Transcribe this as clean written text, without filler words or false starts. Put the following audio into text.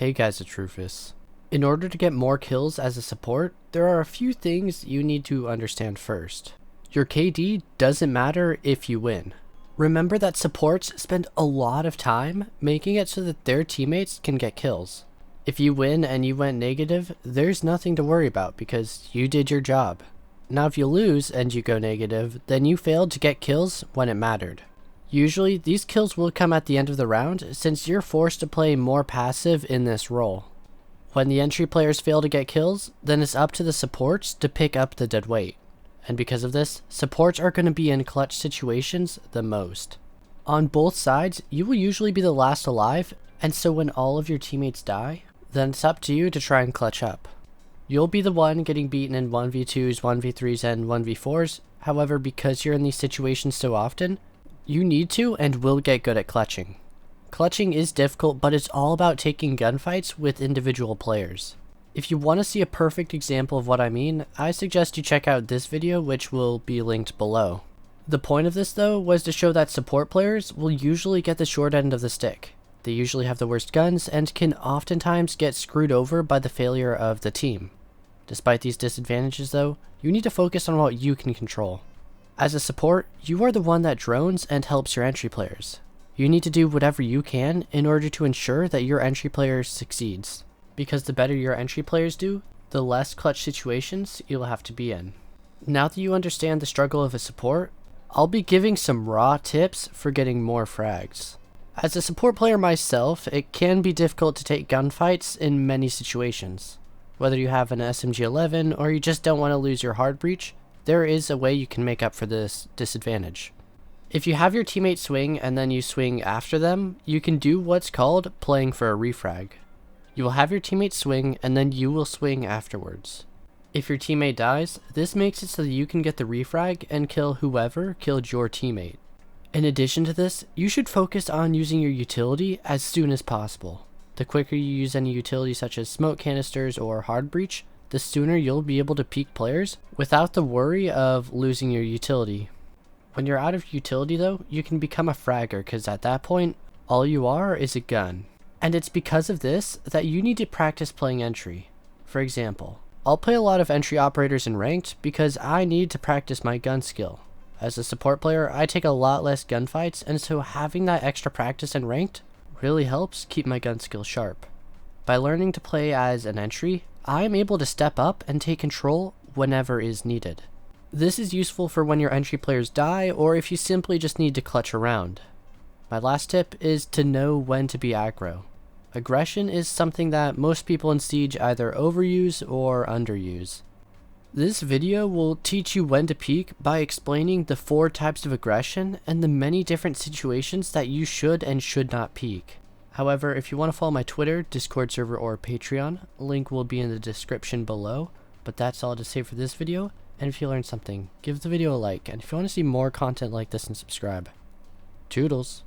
Hey guys, it's Rufus. In order to get more kills as a support, there are a few things you need to understand first. Your KD doesn't matter if you win. Remember that supports spend a lot of time making it so that their teammates can get kills. If you win and you went negative, there's nothing to worry about because you did your job. Now if you lose and you go negative, then you failed to get kills when it mattered. Usually, these kills will come at the end of the round since you're forced to play more passive in this role. When the entry players fail to get kills, then it's up to the supports to pick up the dead weight. And because of this, supports are going to be in clutch situations the most. On both sides, you will usually be the last alive, and so when all of your teammates die, then it's up to you to try and clutch up. You'll be the one getting beaten in 1v2s, 1v3s, and 1v4s, however, because you're in these situations so often, you need to and will get good at clutching. Clutching is difficult, but it's all about taking gunfights with individual players. If you want to see a perfect example of what I mean, I suggest you check out this video, which will be linked below. The point of this though was to show that support players will usually get the short end of the stick. They usually have the worst guns and can oftentimes get screwed over by the failure of the team. Despite these disadvantages though, you need to focus on what you can control. As a support, you are the one that drones and helps your entry players. You need to do whatever you can in order to ensure that your entry player succeeds, because the better your entry players do, the less clutch situations you'll have to be in. Now that you understand the struggle of a support, I'll be giving some raw tips for getting more frags. As a support player myself, it can be difficult to take gunfights in many situations. Whether you have an SMG-11 or you just don't want to lose your hard breach, there is a way you can make up for this disadvantage. If you have your teammate swing and then you swing after them, you can do what's called playing for a refrag. You will have your teammate swing and then you will swing afterwards. If your teammate dies, this makes it so that you can get the refrag and kill whoever killed your teammate. In addition to this, you should focus on using your utility as soon as possible. The quicker you use any utility such as smoke canisters or hard breach, the sooner you'll be able to peek players without the worry of losing your utility. When you're out of utility though, you can become a fragger because at that point, all you are is a gun. And it's because of this that you need to practice playing entry. For example, I'll play a lot of entry operators in ranked because I need to practice my gun skill. As a support player, I take a lot less gunfights, and so having that extra practice in ranked really helps keep my gun skill sharp. By learning to play as an entry, I am able to step up and take control whenever is needed. This is useful for when your entry players die or if you simply just need to clutch around. My last tip is to know when to be aggro. Aggression is something that most people in Siege either overuse or underuse. This video will teach you when to peek by explaining the 4 types of aggression and the many different situations that you should and should not peek. However, if you want to follow my Twitter, Discord server, or Patreon, link will be in the description below. But that's all to say for this video, and if you learned something, give the video a like, and if you want to see more content like this, then subscribe. Toodles!